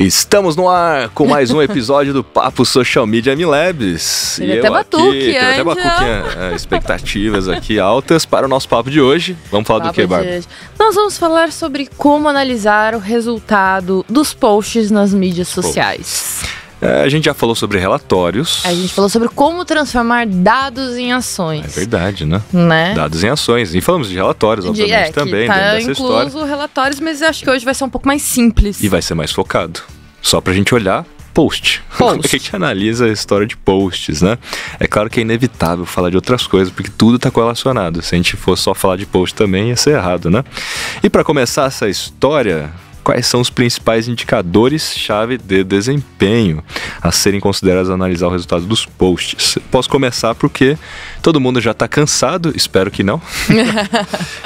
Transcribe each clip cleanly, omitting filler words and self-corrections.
Estamos no ar com mais um episódio do Papo Social Media MLabs. Teve até batuque, expectativas aqui altas para o nosso papo de hoje. Vamos falar do que, Bárbara? Nós vamos falar sobre como analisar o resultado dos posts nas mídias sociais. A gente já falou sobre relatórios. A gente falou sobre como transformar dados em ações. É verdade, né? Dados em ações. E falamos de relatórios, obviamente, também, tá dentro dessa história. Incluso relatórios, mas eu acho que hoje vai ser um pouco mais simples. E vai ser mais focado. Só pra gente olhar post. Como é que a gente analisa a história de posts, né? É claro que é inevitável falar de outras coisas, porque tudo tá correlacionado. Se a gente for só falar de post também, ia ser errado, né? E pra começar essa história, quais são os principais indicadores-chave de desempenho a serem considerados ao analisar o resultado dos posts? Posso começar porque todo mundo já está cansado, espero que não,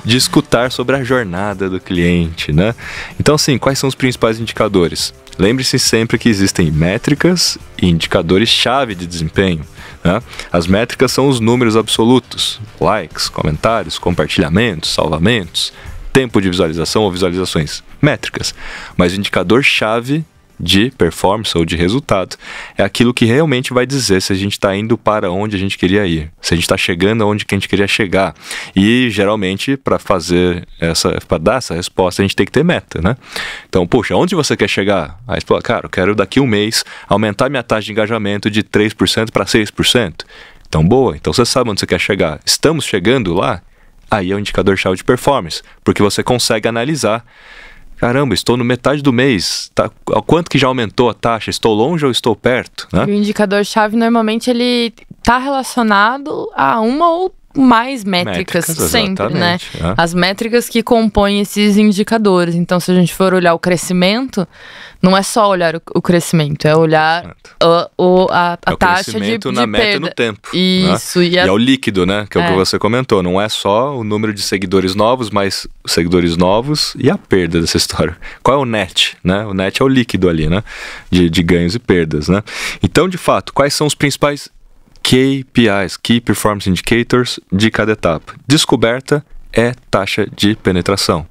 de escutar sobre a jornada do cliente, né? Então, assim, quais são os principais indicadores? Lembre-se sempre que existem métricas e indicadores-chave de desempenho, né? As métricas são os números absolutos, likes, comentários, compartilhamentos, salvamentos, tempo de visualização ou visualizações, métricas. Mas o indicador-chave de performance ou de resultado é aquilo que realmente vai dizer se a gente está indo para onde a gente queria ir, se a gente está chegando aonde que a gente queria chegar. E geralmente, para dar essa resposta, a gente tem que ter meta, né? Então, poxa, onde você quer chegar? Aí você fala, cara, eu quero daqui a um mês aumentar minha taxa de engajamento de 3% para 6%. Então, boa, então você sabe onde você quer chegar. Estamos chegando lá? Aí é o indicador-chave de performance, porque você consegue analisar, caramba, estou no metade do mês, tá, quanto que já aumentou a taxa, estou longe ou estou perto, né? E o indicador-chave, normalmente, ele está relacionado a uma ou mais métricas sempre, né? As métricas que compõem esses indicadores. Então, se a gente for olhar o crescimento, não é só olhar o crescimento, é olhar a taxa de na meta perda. No tempo. Isso. Né? E é o líquido, né? Que é o que você comentou. Não é só o número de seguidores novos, mas os seguidores novos e a perda dessa história. Qual é o net, né? O net é o líquido ali, né? De ganhos e perdas, né? Então, de fato, quais são os principais KPIs, Key Performance Indicators, de cada etapa? Descoberta é taxa de penetração.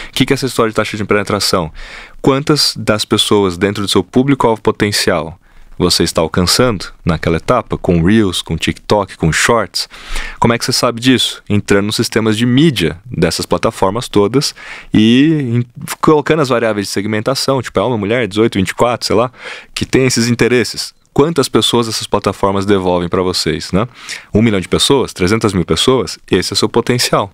O que é essa história de taxa de penetração? Quantas das pessoas dentro do seu público-alvo potencial você está alcançando naquela etapa, com Reels, com TikTok, com Shorts? Como é que você sabe disso? Entrando nos sistemas de mídia dessas plataformas todas e colocando as variáveis de segmentação, tipo, é uma mulher, 18, 24, sei lá, que tem esses interesses. Quantas pessoas essas plataformas devolvem para vocês, né? 1 milhão de pessoas? 300 mil pessoas? Esse é o seu potencial.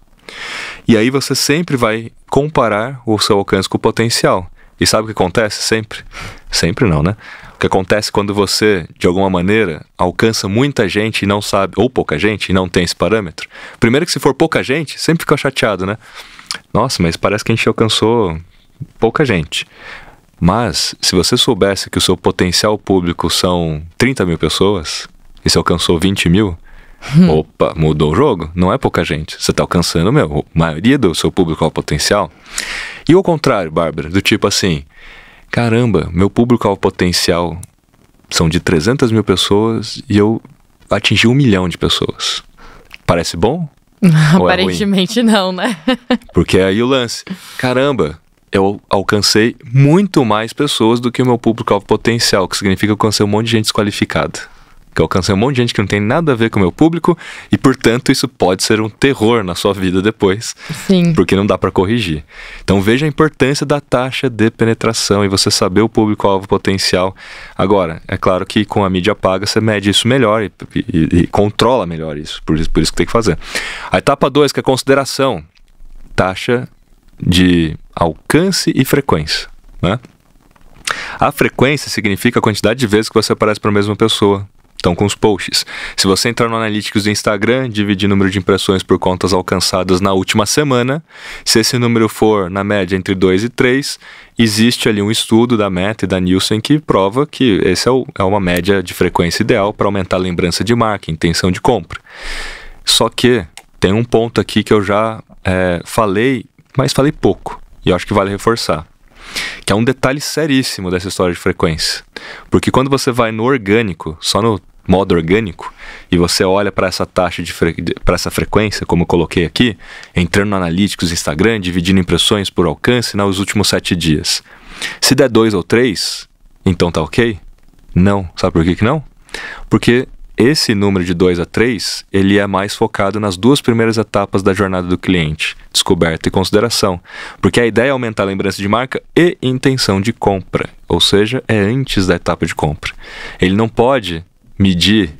E aí você sempre vai comparar o seu alcance com o potencial. E sabe o que acontece sempre? Sempre não, né? O que acontece quando você, de alguma maneira, alcança muita gente e não sabe, ou pouca gente e não tem esse parâmetro. Primeiro que se for pouca gente, sempre fica chateado, né? Nossa, mas parece que a gente alcançou pouca gente. Mas, se você soubesse que o seu potencial público são 30 mil pessoas e você alcançou 20 mil, opa, mudou o jogo? Não é pouca gente. Você está alcançando, a maioria do seu público ao potencial. E ao contrário, Bárbara, do tipo assim, caramba, meu público ao potencial são de 300 mil pessoas e eu atingi 1 milhão de pessoas. Parece bom? Aparentemente não, né? Porque aí o lance, caramba, eu alcancei muito mais pessoas do que o meu público-alvo potencial, que significa que eu alcancei um monte de gente desqualificada. Que eu alcancei um monte de gente que não tem nada a ver com o meu público e, portanto, isso pode ser um terror na sua vida depois. Sim. Porque não dá para corrigir. Então, veja a importância da taxa de penetração e você saber o público-alvo potencial. Agora, é claro que com a mídia paga você mede isso melhor e controla melhor isso. Por isso que tem que fazer. A etapa 2, que é consideração. Taxa de alcance e frequência, né? A frequência significa a quantidade de vezes que você aparece para a mesma pessoa. Então, com os posts. Se você entrar no Analytics do Instagram, dividir o número de impressões por contas alcançadas na última semana, se esse número for, na média, entre 2 e 3, existe ali um estudo da Meta e da Nielsen que prova que esse é uma média de frequência ideal para aumentar a lembrança de marca, intenção de compra. Só que tem um ponto aqui que eu já falei, mas falei pouco, e eu acho que vale reforçar, que é um detalhe seríssimo dessa história de frequência. Porque quando você vai no orgânico, só no modo orgânico, e você olha para essa taxa para essa frequência, como eu coloquei aqui, entrando no Analytics do Instagram, dividindo impressões por alcance nos últimos 7 dias. Se der 2 ou 3, então tá ok? Não. Sabe por que não? Porque esse número de 2 a 3, ele é mais focado nas 2 primeiras etapas da jornada do cliente, descoberta e consideração. Porque a ideia é aumentar a lembrança de marca e intenção de compra, ou seja, é antes da etapa de compra. Ele não pode medir,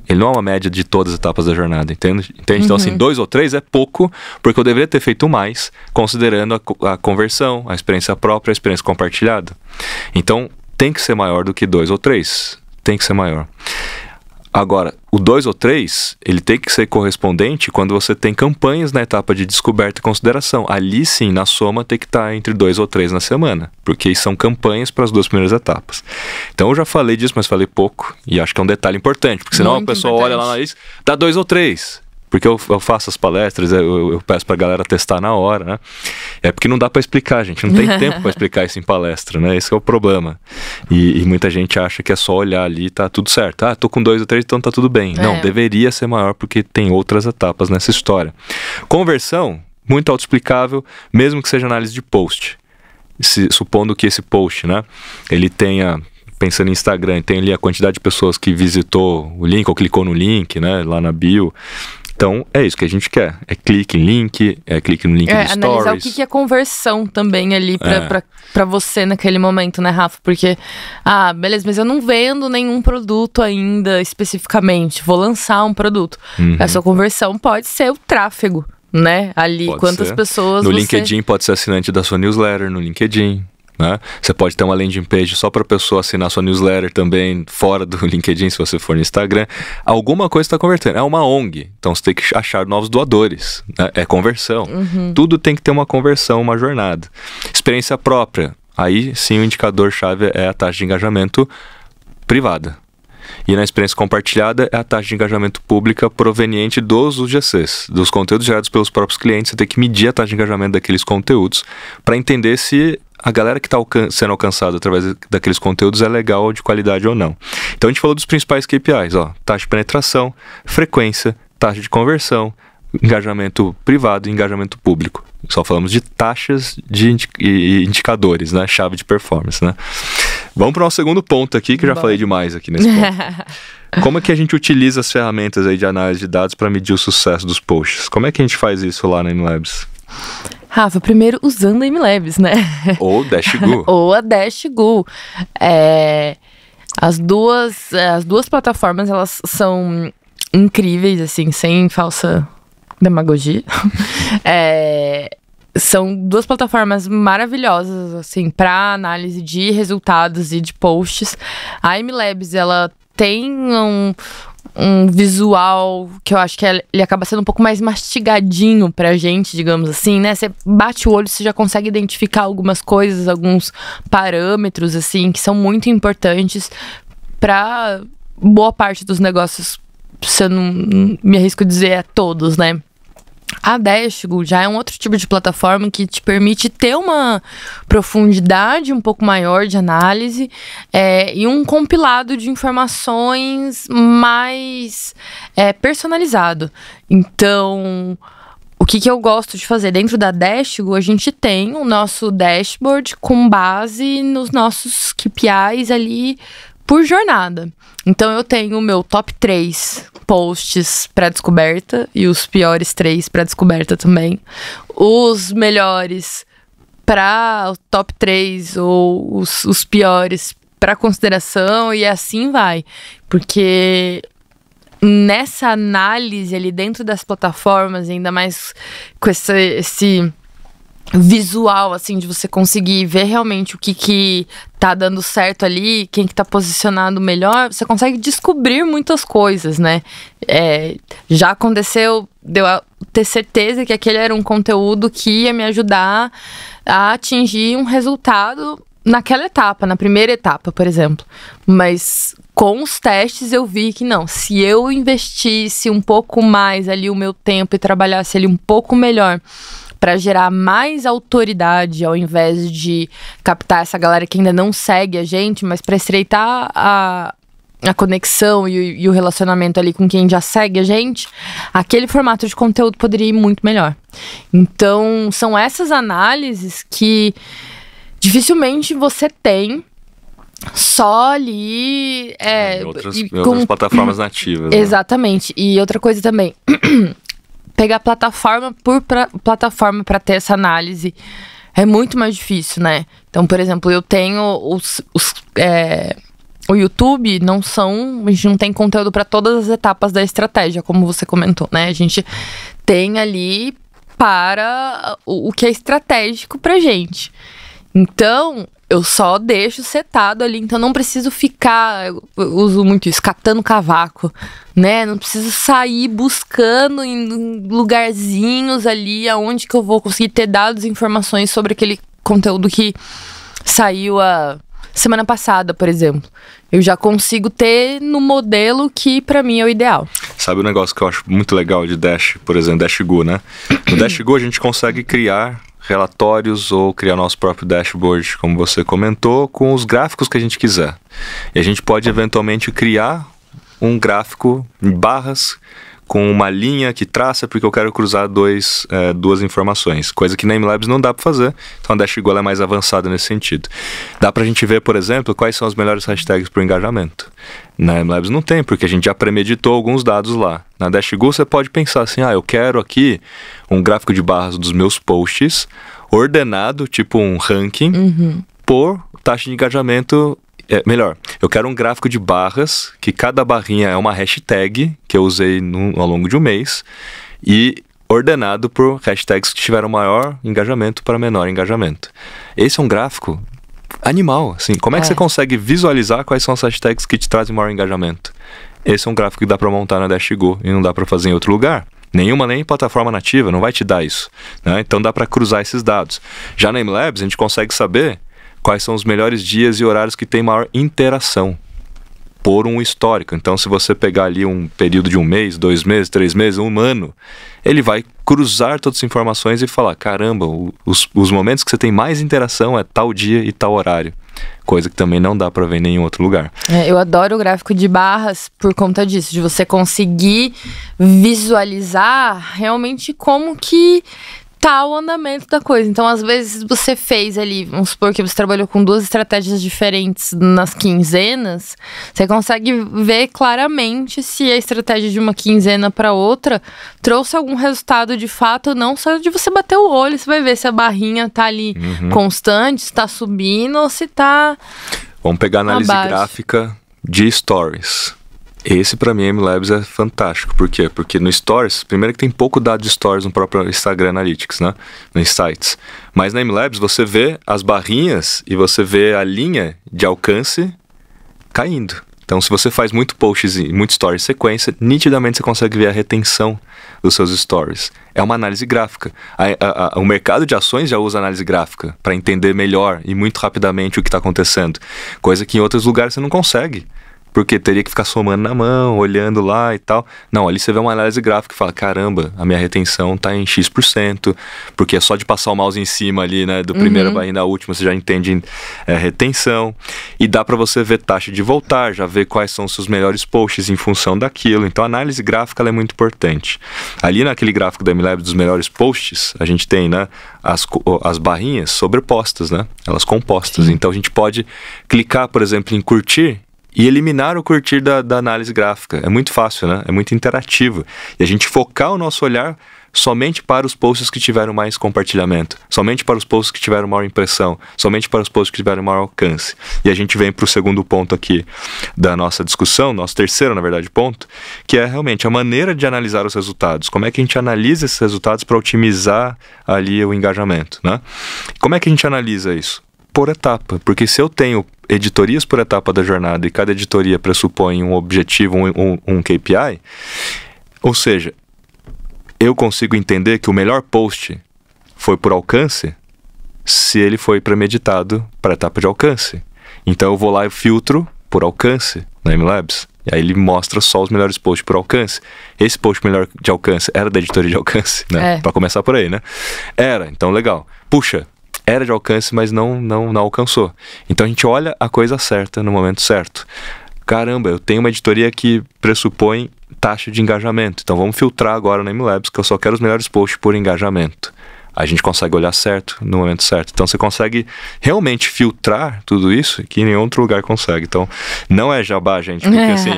ele não é uma média de todas as etapas da jornada, entende? Então, assim, 2 ou 3 é pouco, porque eu deveria ter feito mais, considerando a conversão, a experiência própria, a experiência compartilhada. Então, tem que ser maior do que 2 ou 3. Tem que ser maior. Agora, o 2 ou 3, ele tem que ser correspondente quando você tem campanhas na etapa de descoberta e consideração. Ali sim, na soma, tem que estar entre 2 ou 3 na semana, porque são campanhas para as 2 primeiras etapas. Então eu já falei disso, mas falei pouco, e acho que é um detalhe importante, porque senão muito a pessoa olha lá na lista, dá 2 ou 3. Porque eu faço as palestras, eu peço pra galera testar na hora, né? É porque não dá pra explicar, gente. Não tem tempo pra explicar isso em palestra, né? Esse é o problema. E muita gente acha que é só olhar ali e tá tudo certo. Ah, tô com 2 ou 3, então tá tudo bem. Não, deveria ser maior porque tem outras etapas nessa história. Conversão, muito autoexplicável, mesmo que seja análise de post. Supondo que esse post, né? Ele tenha... Pensando em Instagram, tem ali a quantidade de pessoas que visitou o link ou clicou no link, né? Lá na bio. Então, é isso que a gente quer. É clique em link, é clique no link do Stories. Analisar o que é conversão também ali pra você naquele momento, né, Rafa? Porque, beleza, mas eu não vendo nenhum produto ainda especificamente. Vou lançar um produto. A sua conversão pode ser o tráfego, né? Ali, pode quantas ser. Pessoas no LinkedIn pode ser assinante da sua newsletter, no LinkedIn. Né? Você pode ter uma landing page só para a pessoa assinar sua newsletter também fora do LinkedIn, se você for no Instagram. Alguma coisa está convertendo. É uma ONG, então você tem que achar novos doadores, né? É conversão. Tudo tem que ter uma conversão, uma jornada. Experiência própria. Aí sim o indicador-chave é a taxa de engajamento privada. E na experiência compartilhada é a taxa de engajamento pública proveniente dos UGCs, dos conteúdos gerados pelos próprios clientes. Você tem que medir a taxa de engajamento daqueles conteúdos para entender se a galera que está sendo alcançada através daqueles conteúdos é legal ou de qualidade ou não. Então a gente falou dos principais KPIs, taxa de penetração, frequência, taxa de conversão, engajamento privado e engajamento público. Só falamos de taxas de indicadores, né? Chave de performance, né? Vamos para o nosso segundo ponto aqui, que eu já falei demais aqui nesse ponto. Como é que a gente utiliza as ferramentas aí de análise de dados para medir o sucesso dos posts? Como é que a gente faz isso lá na MLabs? Rafa, primeiro usando a MLabs, né? Ou Dashgoo. Ou a Dashgoo. As duas plataformas, elas são incríveis, assim, sem falsa demagogia. São duas plataformas maravilhosas, assim, para análise de resultados e de posts. A MLabs, ela tem um visual que eu acho que ele acaba sendo um pouco mais mastigadinho pra gente, digamos assim, né? Você bate o olho, você já consegue identificar algumas coisas, alguns parâmetros, assim, que são muito importantes pra boa parte dos negócios, se eu não me arrisco a dizer, todos, né? A Dashgoo já é um outro tipo de plataforma que te permite ter uma profundidade um pouco maior de análise e um compilado de informações mais personalizado. Então, o que eu gosto de fazer? Dentro da Dashgoo, a gente tem o nosso dashboard com base nos nossos KPIs ali por jornada. Então eu tenho o meu top 3 posts para descoberta e os piores 3 para descoberta também. Os melhores para o top 3 ou os piores para consideração e assim vai. Porque nessa análise ali dentro das plataformas, ainda mais com esse visual, assim, de você conseguir ver realmente o que tá dando certo ali, quem que tá posicionado melhor, você consegue descobrir muitas coisas, né? Já aconteceu de eu ter certeza que aquele era um conteúdo que ia me ajudar a atingir um resultado naquela etapa, na primeira etapa, por exemplo. Mas com os testes eu vi que não, se eu investisse um pouco mais ali o meu tempo e trabalhasse ali um pouco melhor para gerar mais autoridade, ao invés de captar essa galera que ainda não segue a gente, mas para estreitar a conexão e o relacionamento ali com quem já segue a gente, aquele formato de conteúdo poderia ir muito melhor. Então, são essas análises que dificilmente você tem só ali em outras plataformas nativas. Exatamente. Né? E outra coisa também, pegar plataforma por plataforma para ter essa análise é muito mais difícil, né? Então, por exemplo, eu tenho o YouTube a gente não tem conteúdo para todas as etapas da estratégia, como você comentou, né? A gente tem ali para o que é estratégico pra gente. Então, eu só deixo setado ali, então não preciso ficar, eu uso muito isso, catando cavaco, né? Não preciso sair buscando em lugarzinhos ali aonde que eu vou conseguir ter dados e informações sobre aquele conteúdo que saiu a semana passada, por exemplo. Eu já consigo ter no modelo que pra mim é o ideal. Sabe um negócio que eu acho muito legal de Dash, por exemplo, Dashgo, né? No Dashgo a gente consegue criar relatórios ou criar nosso próprio dashboard, como você comentou, com os gráficos que a gente quiser. E a gente pode eventualmente criar um gráfico em barras com uma linha que traça, porque eu quero cruzar duas informações, coisa que na MLabs não dá para fazer, então a Dashgo é mais avançada nesse sentido. Dá para a gente ver, por exemplo, quais são as melhores hashtags para o engajamento. Na MLabs não tem, porque a gente já premeditou alguns dados lá. Na Dashgo você pode pensar assim, eu quero aqui um gráfico de barras dos meus posts, ordenado, tipo um ranking, por taxa de engajamento. Melhor, eu quero um gráfico de barras, que cada barrinha é uma hashtag que eu usei ao longo de um mês, e ordenado por hashtags que tiveram maior engajamento para menor engajamento. Esse é um gráfico animal, assim. Como é que você consegue visualizar quais são as hashtags que te trazem maior engajamento? Esse é um gráfico que dá para montar na Dashgo e não dá para fazer em outro lugar. Nenhuma, nem plataforma nativa, não vai te dar isso, né? Então dá para cruzar esses dados. Já na MLabs a gente consegue saber quais são os melhores dias e horários que tem maior interação por um histórico. Então, se você pegar ali um período de 1 mês, 2 meses, 3 meses, 1 ano, ele vai cruzar todas as informações e falar, caramba, os momentos que você tem mais interação é tal dia e tal horário. Coisa que também não dá para ver em nenhum outro lugar. Eu adoro o gráfico de barras por conta disso, de você conseguir visualizar realmente como que tá o andamento da coisa. Então, às vezes, você fez ali, vamos supor que você trabalhou com 2 estratégias diferentes nas quinzenas, você consegue ver claramente se a estratégia de uma quinzena para outra trouxe algum resultado de fato, não só de você bater o olho, você vai ver se a barrinha tá ali constante, se tá subindo ou se tá Vamos pegar a análise gráfica de stories. Esse, pra mim, MLabs é fantástico. Por quê? Porque no Stories, primeiro que tem pouco dado de Stories no próprio Instagram Analytics, né? Nos sites. Mas na MLabs você vê as barrinhas e você vê a linha de alcance caindo. Então, se você faz muito posts e muito stories em sequência, nitidamente você consegue ver a retenção dos seus stories. É uma análise gráfica. O mercado de ações já usa análise gráfica para entender melhor e muito rapidamente o que está acontecendo. Coisa que em outros lugares você não consegue. Porque teria que ficar somando na mão, olhando lá e tal. Não, ali você vê uma análise gráfica e fala, caramba, a minha retenção tá em X%, porque é só de passar o mouse em cima ali, né, do primeiro barrinho da última, você já entende retenção. E dá para você ver taxa de voltar, já ver quais são os seus melhores posts em função daquilo. Então a análise gráfica ela é muito importante. Ali naquele gráfico da MLabs dos melhores posts, a gente tem, né, as barrinhas sobrepostas, né, elas compostas. Sim. Então a gente pode clicar, por exemplo, em curtir, e eliminar o curtir da análise gráfica. É muito fácil, né? É muito interativo. E a gente focar o nosso olhar somente para os posts que tiveram mais compartilhamento, somente para os posts que tiveram maior impressão, somente para os posts que tiveram maior alcance. E a gente vem para o segundo ponto aqui da nossa discussão, nosso terceiro, na verdade, ponto, que é realmente a maneira de analisar os resultados. Como é que a gente analisa esses resultados para otimizar ali o engajamento, né? Como é que a gente analisa isso? Por etapa, porque se eu tenho editorias por etapa da jornada e cada editoria pressupõe um objetivo, um KPI, ou seja, eu consigo entender que o melhor post foi por alcance se ele foi premeditado para a etapa de alcance. Então eu vou lá e filtro por alcance na MLabs. E aí ele mostra só os melhores posts por alcance. Esse post melhor de alcance era da editoria de alcance, né? Para começar por aí, né? Era, então legal. Puxa, era de alcance, mas não alcançou. Então a gente olha a coisa certa no momento certo. Caramba, eu tenho uma editoria que pressupõe taxa de engajamento. Então vamos filtrar agora na MLabs, que eu só quero os melhores posts por engajamento. a gente consegue olhar certo no momento certo. Então você consegue realmente filtrar tudo isso que nenhum outro lugar consegue. Então não é jabá, gente, porque assim,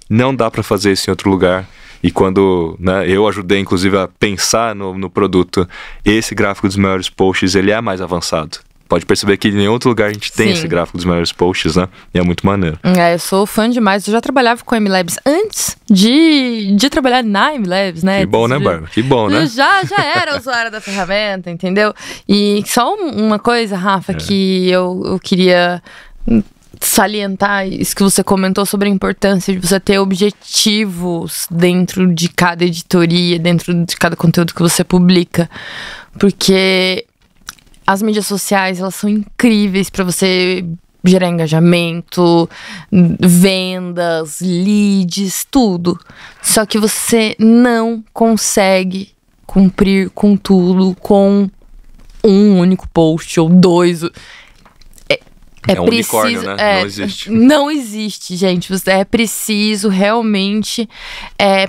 não dá para fazer isso em outro lugar. E quando, né, eu ajudei inclusive a pensar no produto, esse gráfico dos melhores posts, ele é mais avançado. Pode perceber que em nenhum outro lugar a gente tem esse gráfico dos melhores posts, né? E é muito maneiro. Eu sou fã demais. Eu já trabalhava com a MLabs antes de trabalhar na MLabs, né? Que bom, né, Bárbara? Que bom, né? Eu já era usuária da ferramenta, entendeu? E só uma coisa, Rafa, que eu queria salientar, isso que você comentou sobre a importância de você ter objetivos dentro de cada editoria, dentro de cada conteúdo que você publica. Porque as mídias sociais, elas são incríveis para você gerar engajamento, vendas, leads, tudo. Só que você não consegue cumprir com tudo com um único post ou 2. É um unicórnio, né? Não existe. Não existe, gente. É preciso realmente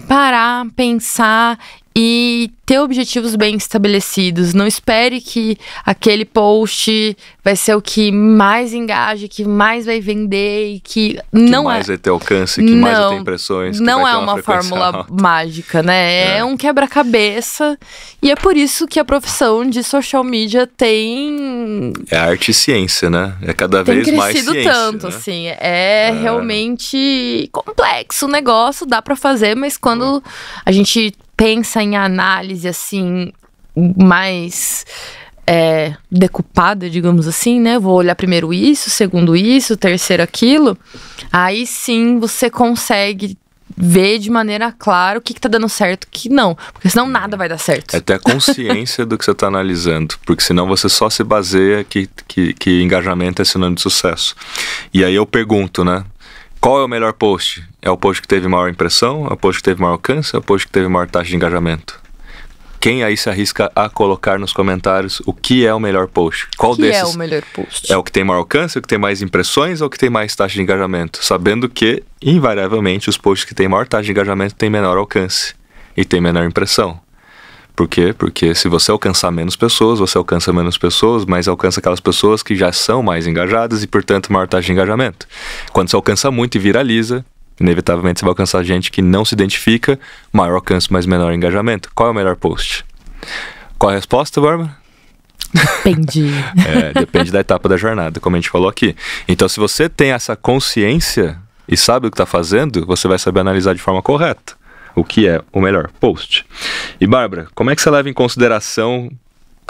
parar, pensar e ter objetivos bem estabelecidos. Não espere que aquele post vai ser o que mais engaja, que mais vai vender e que não mais vai ter alcance, que mais vai ter impressões. Que não vai ter uma fórmula mágica, né? É um quebra-cabeça e é por isso que a profissão de social media tem... É arte e ciência, né? É cada vez mais ciência. Tem crescido tanto, né? Assim. Realmente complexo o negócio, dá pra fazer, mas quando a gente pensa em análise, assim, mais decupada, digamos assim, né? Vou olhar primeiro isso, segundo isso, terceiro aquilo. Aí sim você consegue ver de maneira clara o que tá dando certo e o que não. Porque senão nada vai dar certo. É ter a consciência do que você tá analisando. Porque senão você só se baseia que engajamento é sinônimo de sucesso. E aí eu pergunto, né? Qual é o melhor post? É o post que teve maior impressão? É o post que teve maior alcance? É o post que teve maior taxa de engajamento? Quem aí se arrisca a colocar nos comentários o que é o melhor post? Qual desses é o melhor post? É o que tem maior alcance, o que tem mais impressões ou o que tem mais taxa de engajamento? Sabendo que, invariavelmente, os posts que têm maior taxa de engajamento têm menor alcance e têm menor impressão. Por quê? Porque se você alcançar menos pessoas, você alcança menos pessoas, mas alcança aquelas pessoas que já são mais engajadas e, portanto, maior taxa de engajamento. Quando você alcança muito e viraliza, inevitavelmente você vai alcançar gente que não se identifica, maior alcance, mas menor engajamento. Qual é o melhor post? Qual a resposta, Bárbara? Depende. Depende da etapa da jornada, como a gente falou aqui. Então, se você tem essa consciência e sabe o que está fazendo, você vai saber analisar de forma correta o que é o melhor post. E Bárbara, como é que você leva em consideração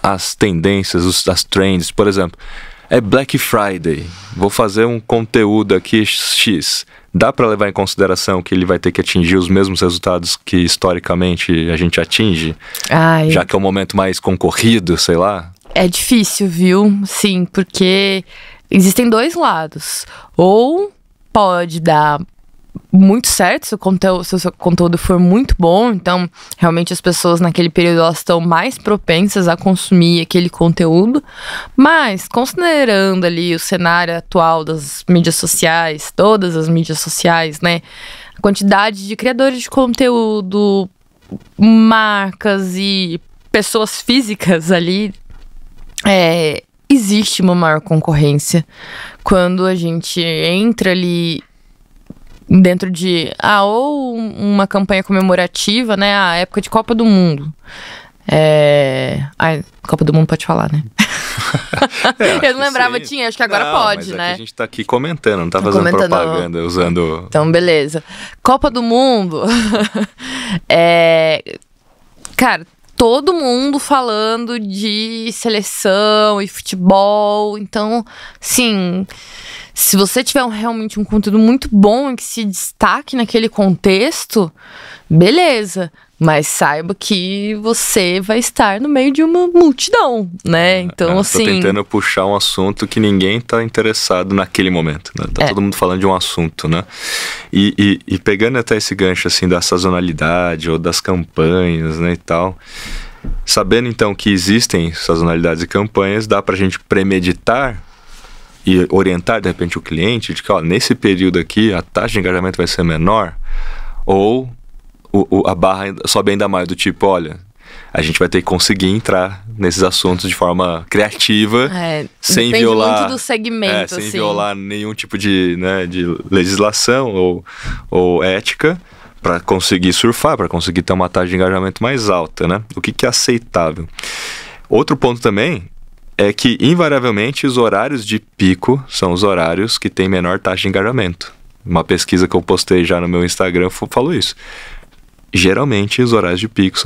as tendências, as trends? Por exemplo, é Black Friday, vou fazer um conteúdo aqui X. Dá para levar em consideração que ele vai ter que atingir os mesmos resultados que historicamente a gente atinge? Já que é um momento mais concorrido, sei lá? É difícil, viu? Sim, porque existem dois lados. Ou pode dar muito certo se o seu conteúdo for muito bom, então realmente as pessoas naquele período elas estão mais propensas a consumir aquele conteúdo, mas considerando ali o cenário atual das mídias sociais, todas as mídias sociais, né, a quantidade de criadores de conteúdo, marcas e pessoas físicas ali, existe uma maior concorrência quando a gente entra ali dentro de ou uma campanha comemorativa, né? A época de Copa do Mundo. Copa do Mundo pode falar, né? Eu não lembrava, tinha, acho que agora pode, mas né? A gente tá aqui comentando, não tá fazendo propaganda, usando... Então, beleza. Copa do Mundo. Cara, todo mundo falando de seleção e futebol. Então, sim, se você tiver realmente um conteúdo muito bom e que se destaque naquele contexto, beleza. Mas saiba que você vai estar no meio de uma multidão, né? Então, assim... Tô tentando puxar um assunto que ninguém tá interessado naquele momento, né? Tá todo mundo falando de um assunto, né? E pegando até esse gancho, assim, da sazonalidade ou das campanhas, né, e tal... Sabendo, então, que existem sazonalidades e campanhas, dá pra gente premeditar e orientar, de repente, o cliente de que, nesse período aqui, a taxa de engajamento vai ser menor, ou a barra sobe ainda mais, do tipo, olha, A gente vai ter que conseguir entrar nesses assuntos de forma criativa, sem violar muito do segmento, sem violar nenhum tipo de, né, de legislação ou ética, para conseguir surfar, para conseguir ter uma taxa de engajamento mais alta, né? O que é aceitável? Outro ponto também é que, invariavelmente, os horários de pico são os horários que têm menor taxa de engajamento. Uma pesquisa que eu postei já no meu Instagram falou isso. Geralmente, os horários de pico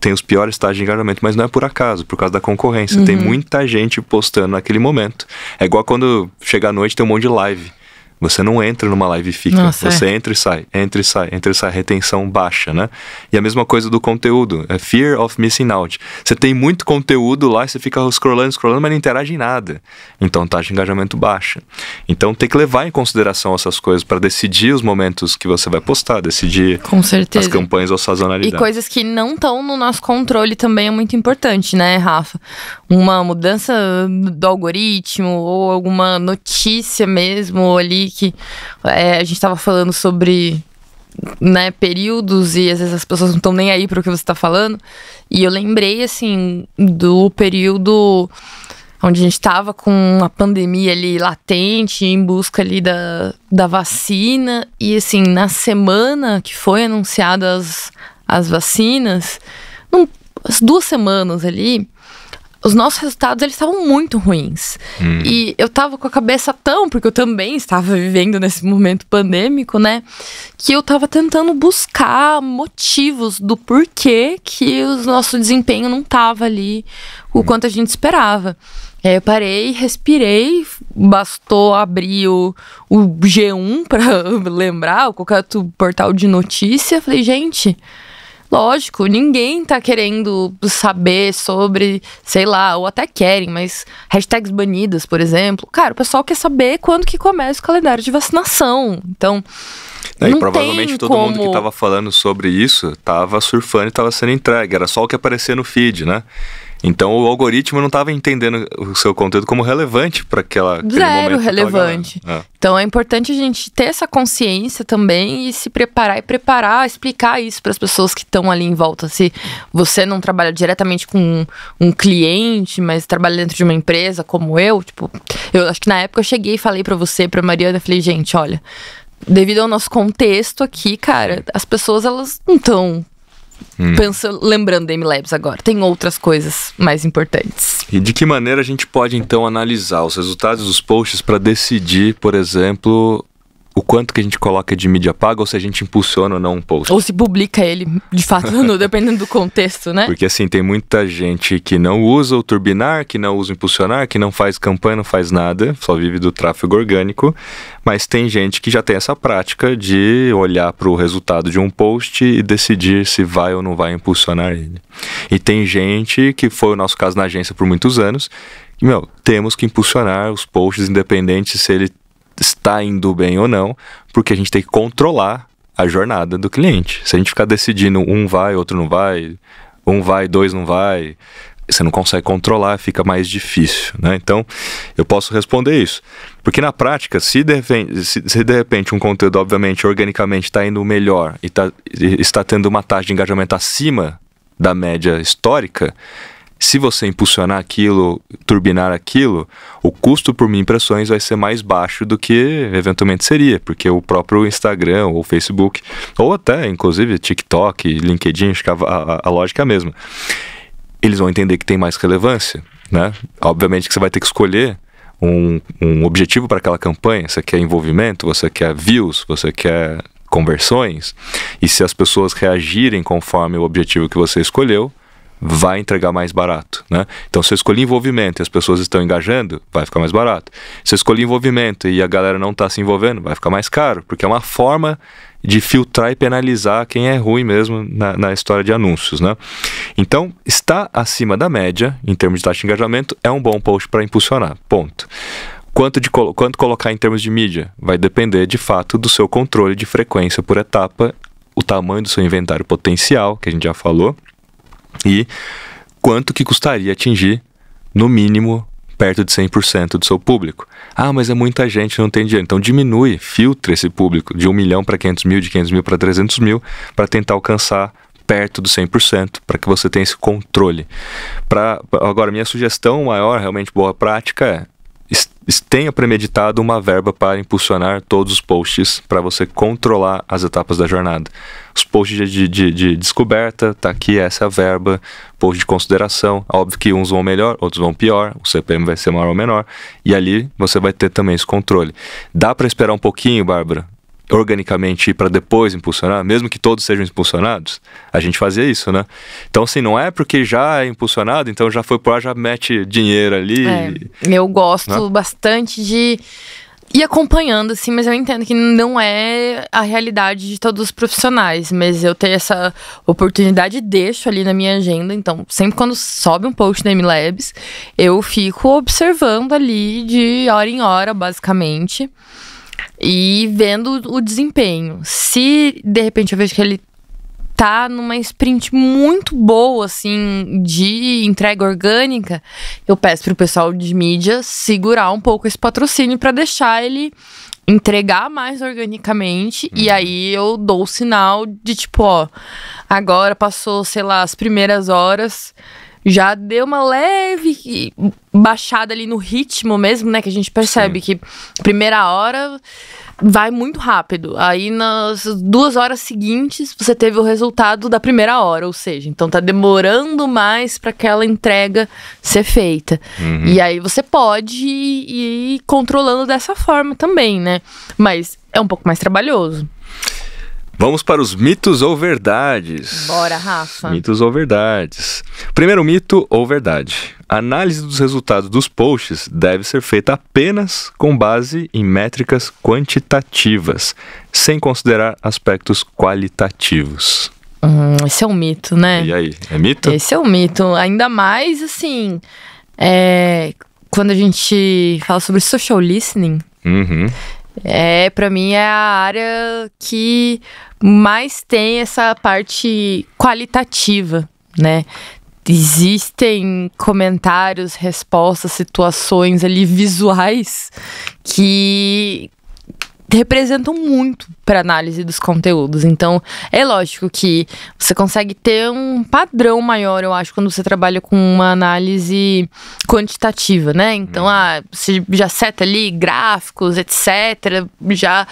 têm os piores taxas de engajamento, mas não é por acaso, por causa da concorrência. Tem muita gente postando naquele momento. É igual quando chega à noite e tem um monte de live. Você não entra numa live e fica. Nossa, você entra e sai, entra e sai, entra e sai. Retenção baixa, né? E a mesma coisa do conteúdo. É fear of missing out. Você tem muito conteúdo lá e você fica scrollando, mas não interage em nada. Então, taxa de engajamento baixa. Então, tem que levar em consideração essas coisas para decidir os momentos que você vai postar, decidir com certeza as campanhas ou sazonalidade. E coisas que não estão no nosso controle também é muito importante, né, Rafa? Uma mudança do algoritmo ou alguma notícia mesmo ali que a gente estava falando sobre, né, períodos e às vezes as pessoas não estão nem aí para o que você está falando. E eu lembrei, assim, do período onde a gente estava com a pandemia ali latente, em busca ali da vacina. E, assim, na semana que foi anunciadas as vacinas, as 2 semanas ali, os nossos resultados, eles estavam muito ruins. E eu tava com a cabeça porque eu também estava vivendo nesse momento pandêmico, né? Que eu tava tentando buscar motivos do porquê que o nosso desempenho não tava ali o quanto a gente esperava. Aí eu parei, respirei, bastou abrir o G1 para lembrar, ou qualquer outro portal de notícia. Falei, gente, lógico, ninguém tá querendo saber sobre, sei lá, ou até querem, mas hashtags banidas, por exemplo. Cara, o pessoal quer saber quando que começa o calendário de vacinação. Então, e provavelmente todo mundo que tava falando sobre isso tava surfando e tava sendo entregue. Era só o que aparecia no feed, né? Então o algoritmo não estava entendendo o seu conteúdo como relevante para aquele momento. Zero relevante. Então é importante a gente ter essa consciência também e se preparar explicar isso para as pessoas que estão ali em volta. Se você não trabalha diretamente com um cliente, mas trabalha dentro de uma empresa como eu, tipo, eu acho que na época eu cheguei e falei para você, para Mariana, falei, gente, olha, devido ao nosso contexto aqui, cara, as pessoas elas não estão lembrando da MLabs agora. Tem outras coisas mais importantes. E de que maneira a gente pode, então, analisar os resultados dos posts para decidir, por exemplo, o quanto que a gente coloca de mídia paga ou se a gente impulsiona ou não um post? Ou se publica ele, de fato, dependendo do contexto, né? Porque, assim, tem muita gente que não usa o turbinar, que não usa o impulsionar, que não faz campanha, não faz nada, só vive do tráfego orgânico. Mas tem gente que já tem essa prática de olhar para o resultado de um post e decidir se vai ou não vai impulsionar ele. E tem gente, que foi o nosso caso na agência por muitos anos, que, temos que impulsionar os posts independentes se ele está indo bem ou não, porque a gente tem que controlar a jornada do cliente. Se a gente ficar decidindo um vai, outro não vai, um vai, 2 não vai, você não consegue controlar, fica mais difícil, né? Então, eu posso responder isso. Porque na prática, se de repente um conteúdo, obviamente, organicamente está indo melhor e está tendo uma taxa de engajamento acima da média histórica, se você impulsionar aquilo, turbinar aquilo, o custo por 1000 impressões vai ser mais baixo do que eventualmente seria, porque o próprio Instagram ou Facebook, ou até, inclusive, TikTok, LinkedIn, acho que a lógica é a mesma. Eles vão entender que tem mais relevância, né? Obviamente que você vai ter que escolher um objetivo para aquela campanha. Você quer envolvimento, você quer views, você quer conversões. E se as pessoas reagirem conforme o objetivo que você escolheu, vai entregar mais barato, né? Então, se eu escolhi envolvimento e as pessoas estão engajando, vai ficar mais barato. Se eu escolhi envolvimento e a galera não está se envolvendo, vai ficar mais caro, porque é uma forma de filtrar e penalizar quem é ruim mesmo na história de anúncios, né? Então, está acima da média, em termos de taxa de engajamento, é um bom post para impulsionar, ponto. Quanto colocar em termos de mídia? Vai depender, de fato, do seu controle de frequência por etapa, o tamanho do seu inventário potencial, que a gente já falou, e quanto que custaria atingir, no mínimo, perto de 100% do seu público. Ah, mas é muita gente, não tem dinheiro. Então diminui, filtra esse público de 1 milhão para 500 mil, de 500 mil para 300 mil, para tentar alcançar perto do 100%, para que você tenha esse controle. Agora, minha sugestão maior, realmente boa prática, é tenha premeditado uma verba para impulsionar todos os posts para você controlar as etapas da jornada. Os posts de descoberta, tá aqui, essa é a verba. Post de consideração, óbvio que uns vão melhor, outros vão pior, o CPM vai ser maior ou menor, e ali você vai ter também esse controle. Dá para esperar um pouquinho, Bárbara, organicamente para depois impulsionar, mesmo que todos sejam impulsionados? A gente fazia isso, né? Então, assim, não é porque já é impulsionado, então já foi por lá, já mete dinheiro ali. Eu gosto bastante de ir acompanhando, assim, mas eu entendo que não é a realidade de todos os profissionais, mas eu tenho essa oportunidade, deixo ali na minha agenda. Então, sempre quando sobe um post na MLabs, eu fico observando ali de hora em hora, basicamente, e vendo o desempenho. Se, de repente, eu vejo que ele tá numa sprint muito boa, assim, de entrega orgânica, eu peço pro pessoal de mídia segurar um pouco esse patrocínio para deixar ele entregar mais organicamente. E aí eu dou o sinal de tipo, ó, agora passou, sei lá, as primeiras horas, já deu uma leve baixada ali no ritmo mesmo, né? Que a gente percebe que primeira hora vai muito rápido. Aí nas 2 horas seguintes você teve o resultado da primeira hora, ou seja, então tá demorando mais para aquela entrega ser feita. E aí você pode ir controlando dessa forma também, né? Mas é um pouco mais trabalhoso. Vamos para os mitos ou verdades. Bora, Rafa. Mitos ou verdades. Primeiro mito ou verdade. A análise dos resultados dos posts deve ser feita apenas com base em métricas quantitativas, sem considerar aspectos qualitativos. Esse é um mito, né? E aí, é mito? Esse é um mito. Ainda mais, assim, quando a gente fala sobre social listening... Pra mim é a área que mais tem essa parte qualitativa, né? Existem comentários, respostas, situações ali visuais que representam muito para análise dos conteúdos. Então, é lógico que você consegue ter um padrão maior, eu acho, quando você trabalha com uma análise quantitativa, né? Então, você já seta ali gráficos, etc. Já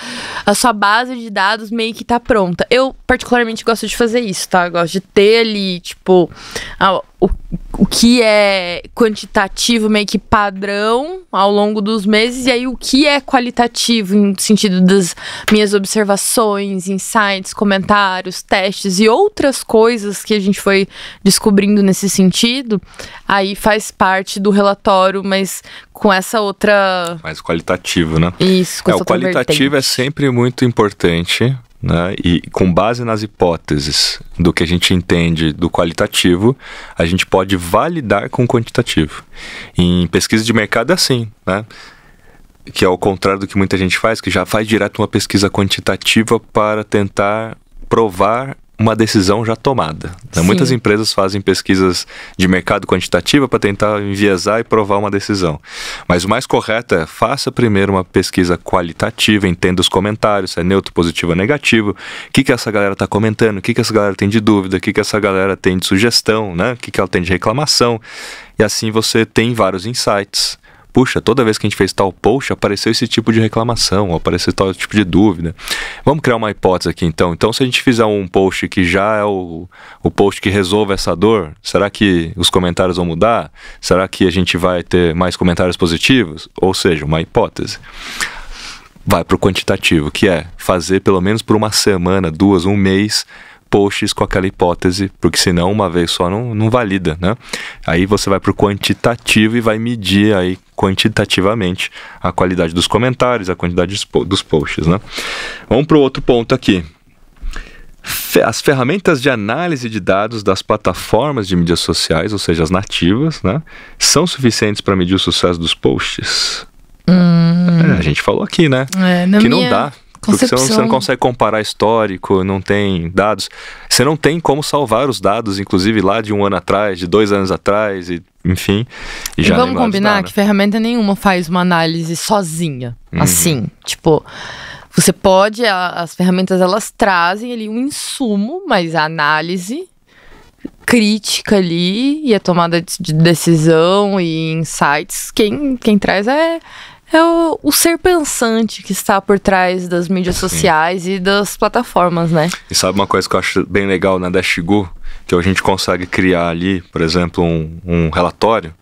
a sua base de dados meio que tá pronta. Eu, particularmente, gosto de fazer isso, tá? Eu gosto de ter ali, tipo, o que é quantitativo, meio que padrão ao longo dos meses, e aí o que é qualitativo, em sentido das minhas observações, insights, comentários, testes e outras coisas que a gente foi descobrindo nesse sentido, aí faz parte do relatório, mas com essa outra... Mais qualitativo, né? Isso, com essa outra qualitativo vertente. É sempre muito importante, né? E com base nas hipóteses do que a gente entende do qualitativo, a gente pode validar com o quantitativo. Em pesquisa de mercado é assim, né? Que é ao contrário do que muita gente faz, que já faz direto uma pesquisa quantitativa para tentar provar uma decisão já tomada. Né? Muitas empresas fazem pesquisas de mercado quantitativa para tentar enviesar e provar uma decisão. Mas o mais correto é, faça primeiro uma pesquisa qualitativa, entenda os comentários, se é neutro, positivo ou negativo, o que essa galera está comentando, o que essa galera tem de dúvida, o que essa galera tem de sugestão, né? O que ela tem de reclamação, e assim você tem vários insights. Puxa, toda vez que a gente fez tal post, apareceu esse tipo de reclamação, ou apareceu tal tipo de dúvida. Vamos criar uma hipótese aqui, então. Então, se a gente fizer um post que já é o post que resolve essa dor, será que os comentários vão mudar? Será que a gente vai ter mais comentários positivos? Ou seja, uma hipótese. Vai para o quantitativo, que é fazer pelo menos por uma semana, 2, 1 mês, posts com aquela hipótese, porque senão uma vez só não valida, né? Aí você vai para o quantitativo e vai medir aí quantitativamente a qualidade dos comentários, a quantidade dos posts, né? Vamos para o outro ponto aqui. As ferramentas de análise de dados das plataformas de mídias sociais, ou seja, as nativas, né, são suficientes para medir o sucesso dos posts? A gente falou aqui, né? Que não dá. Porque você não consegue comparar histórico, não tem dados. Você não tem como salvar os dados, inclusive lá de 1 ano atrás, de 2 anos atrás, e, enfim. E já vamos combinar que ferramenta nenhuma faz uma análise sozinha. Assim, tipo, Você pode, as ferramentas elas trazem ali um insumo, mas a análise crítica ali e a tomada de decisão e insights, quem traz é o ser pensante que está por trás das mídias sociais e das plataformas, né? E sabe uma coisa que eu acho bem legal na Dashgo? Que a gente consegue criar ali, por exemplo, um relatório.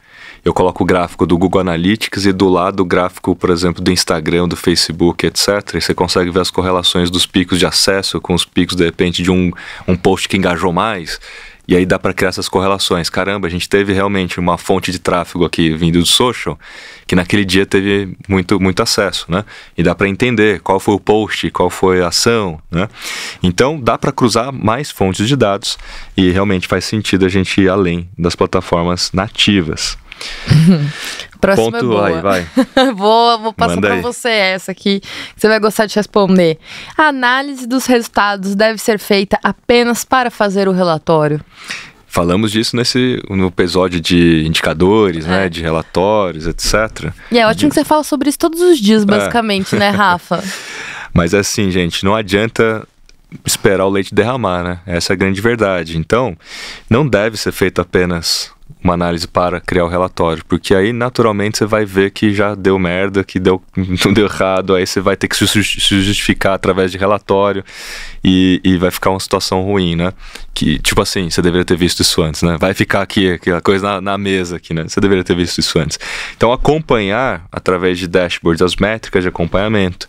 Eu coloco o gráfico do Google Analytics e do lado o gráfico, por exemplo, do Instagram, do Facebook, etc. E você consegue ver as correlações dos picos de acesso com os picos, de repente, de um post que engajou mais. E aí dá para criar essas correlações. Caramba, a gente teve realmente uma fonte de tráfego aqui vindo do social, que naquele dia teve muito acesso, né? E dá para entender qual foi o post, qual foi a ação, né? Então dá para cruzar mais fontes de dados e realmente faz sentido a gente ir além das plataformas nativas. Próxima ponto, é boa. vai. Vou passar Manda para aí. você essa aqui, que você vai gostar de responder. A análise dos resultados deve ser feita apenas para fazer o relatório? Falamos disso no episódio de indicadores, né, de relatórios, etc. E é ótimo que você fala sobre isso todos os dias, basicamente, né, Rafa? Mas é assim, gente, não adianta esperar o leite derramar, né? Essa é a grande verdade. Então, não deve ser feito apenas uma análise para criar o relatório, porque aí naturalmente você vai ver que já deu merda, que não deu errado, aí você vai ter que se justificar através de relatório e vai ficar uma situação ruim, né? Que, tipo assim, você deveria ter visto isso antes, né? Vai ficar aqui aquela coisa na mesa aqui, né? Você deveria ter visto isso antes. Então, acompanhar através de dashboards as métricas de acompanhamento.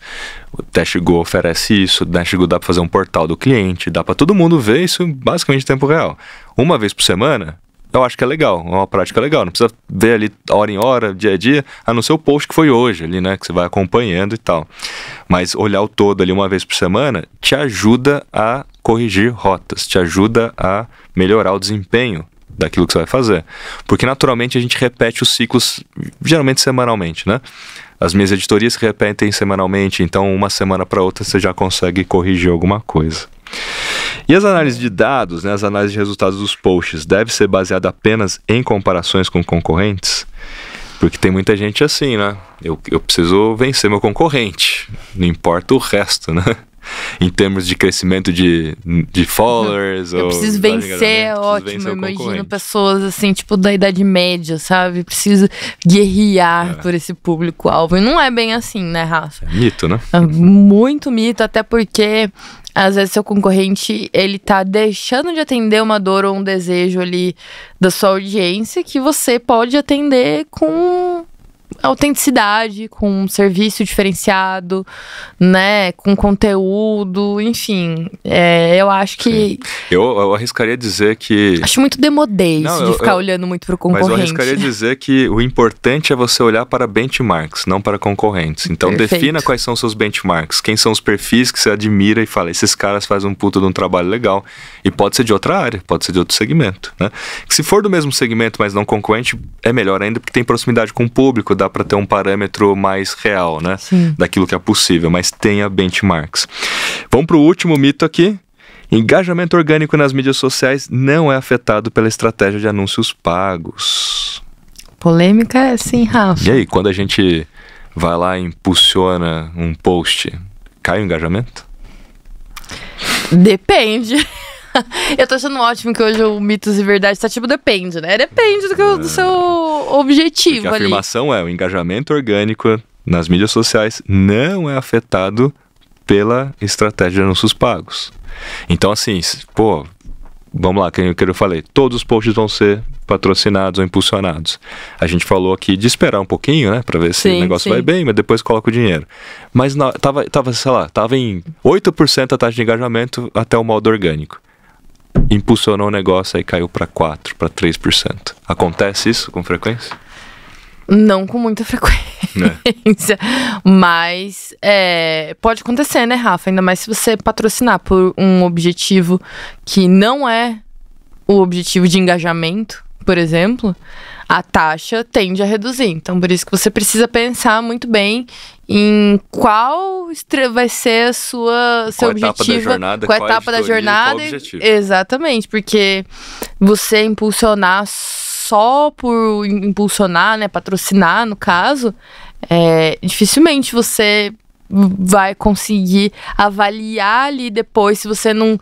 O Dashgo oferece isso, o Dashgo dá para fazer um portal do cliente, dá para todo mundo ver isso basicamente em tempo real. Uma vez por semana, eu acho que é legal, é uma prática legal. Não precisa ver ali hora em hora, dia a dia, a não ser o post que foi hoje ali, né? Que você vai acompanhando e tal. Mas olhar o todo ali uma vez por semana te ajuda a corrigir rotas, te ajuda a melhorar o desempenho daquilo que você vai fazer. Porque naturalmente a gente repete os ciclos, geralmente semanalmente, né? As minhas editorias se repetem semanalmente, então uma semana para outra você já consegue corrigir alguma coisa. E as análises de dados, né, as análises de resultados dos posts, deve ser baseada apenas em comparações com concorrentes? Porque tem muita gente assim, né? Eu preciso vencer meu concorrente, não importa o resto, né? Em termos de crescimento de followers. Eu preciso vencer, é ótimo. Eu imagino pessoas assim, tipo da idade média, sabe? Preciso guerrear por esse público-alvo. E não é bem assim, né, Rafa? É mito, né? É muito mito, até porque às vezes seu concorrente, ele tá deixando de atender uma dor ou um desejo ali da sua audiência que você pode atender com autenticidade, com um serviço diferenciado, né, com conteúdo, enfim, eu acho que... Eu arriscaria dizer que... Acho muito demodê isso de ficar olhando muito pro concorrente. Mas eu arriscaria dizer que o importante é você olhar para benchmarks, não para concorrentes. Então defina quais são os seus benchmarks, quem são os perfis que você admira e fala, esses caras fazem um puta de um trabalho legal. E pode ser de outra área, pode ser de outro segmento, né? Se for do mesmo segmento, mas não concorrente, é melhor ainda porque tem proximidade com o público, dá para ter um parâmetro mais real, né? Sim. Daquilo que é possível, mas tenha benchmarks. Vamos para o último mito aqui. Engajamento orgânico nas mídias sociais não é afetado pela estratégia de anúncios pagos. Polêmica é sim, Rafa. E aí, quando a gente vai lá e impulsiona um post, cai o engajamento? Depende. Eu tô achando ótimo que hoje o Mitos e Verdades tá tipo depende, né? Depende do seu objetivo porque a ali. A afirmação é, o engajamento orgânico nas mídias sociais não é afetado pela estratégia de anúncios pagos. Então assim, pô, vamos lá, que eu falei, todos os posts vão ser patrocinados ou impulsionados. A gente falou aqui de esperar um pouquinho, né, pra ver se o negócio vai bem, mas depois coloca o dinheiro. Mas tava em 8% a taxa de engajamento até o modo orgânico. Impulsionou o negócio, aí caiu para 4%, para 3%. Acontece isso com frequência? Não com muita frequência, mas pode acontecer, né, Rafa? Ainda mais se você patrocinar por um objetivo que não é o objetivo de engajamento, por exemplo, a taxa tende a reduzir. Então, por isso que você precisa pensar muito bem em qual vai ser seu objetivo, qual a etapa da jornada. Exatamente, porque você impulsionar só por impulsionar, né, patrocinar, no caso, dificilmente você vai conseguir avaliar ali depois, se você não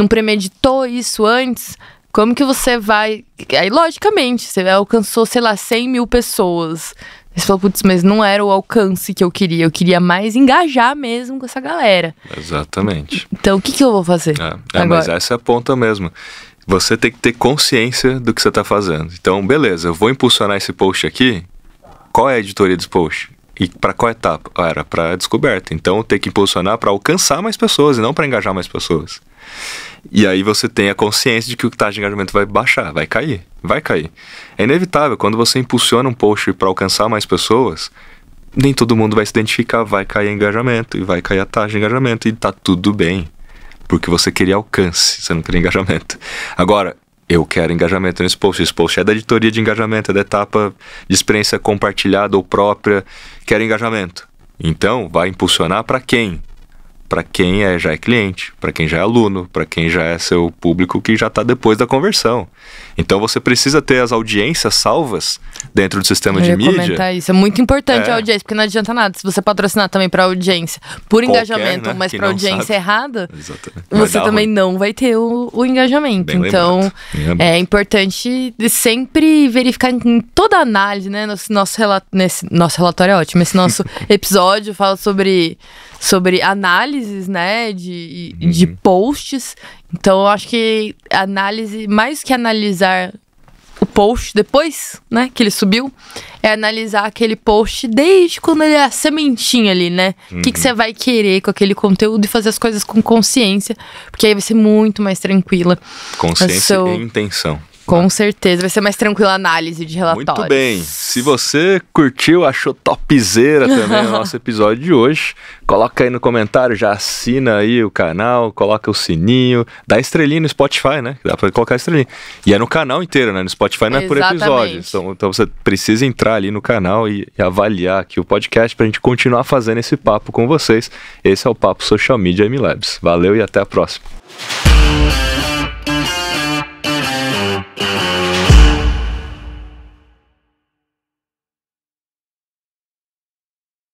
premeditou isso antes, como que você vai... Aí, logicamente, você alcançou, sei lá, 100 mil pessoas. Você falou, putz, mas não era o alcance que eu queria mais engajar mesmo com essa galera. Exatamente. Então, o que eu vou fazer agora? Mas essa é a ponta mesmo. Você tem que ter consciência do que você está fazendo. Então, beleza, eu vou impulsionar esse post aqui. Qual é a editoria desse post? E para qual etapa? Era para descoberta. Então, tem que impulsionar para alcançar mais pessoas e não para engajar mais pessoas. E aí você tem a consciência de que o taxa de engajamento vai baixar, vai cair. É inevitável, quando você impulsiona um post para alcançar mais pessoas, nem todo mundo vai se identificar, vai cair engajamento e vai cair a taxa de engajamento e tá tudo bem. Porque você queria alcance, você não queria engajamento. Agora, eu quero engajamento nesse post. Esse post é da editoria de engajamento, é da etapa de experiência compartilhada ou própria. Quero engajamento. Então, vai impulsionar para quem? Para quem já é cliente, para quem já é aluno, para quem já é seu público que já está depois da conversão. Então você precisa ter as audiências salvas dentro do sistema de mídia. Comentar isso. É muito importante a audiência, porque não adianta nada. Se você patrocinar também para audiência por engajamento, né? Mas para audiência errada, você também não vai ter o engajamento. Bem então é importante sempre verificar em toda a análise, né? Nesse nosso relatório é ótimo. Esse nosso episódio fala sobre análises, né, de posts. Então, eu acho que análise, mais que analisar o post depois, né, que ele subiu, é analisar aquele post desde quando ele é a sementinha ali, né? O que você vai querer com aquele conteúdo e fazer as coisas com consciência, porque aí vai ser muito mais tranquila. Consciência e intenção. Com certeza, vai ser mais tranquila a análise de relatórios. Muito bem. Se você curtiu, achou topzera também o nosso episódio de hoje, coloca aí no comentário, já assina aí o canal, coloca o sininho, dá estrelinha no Spotify, né? Dá pra colocar estrelinha. E é no canal inteiro, né? No Spotify não é por episódio. Então você precisa entrar ali no canal e avaliar aqui o podcast pra gente continuar fazendo esse papo com vocês. Esse é o Papo Social Media MLabs. Valeu e até a próxima.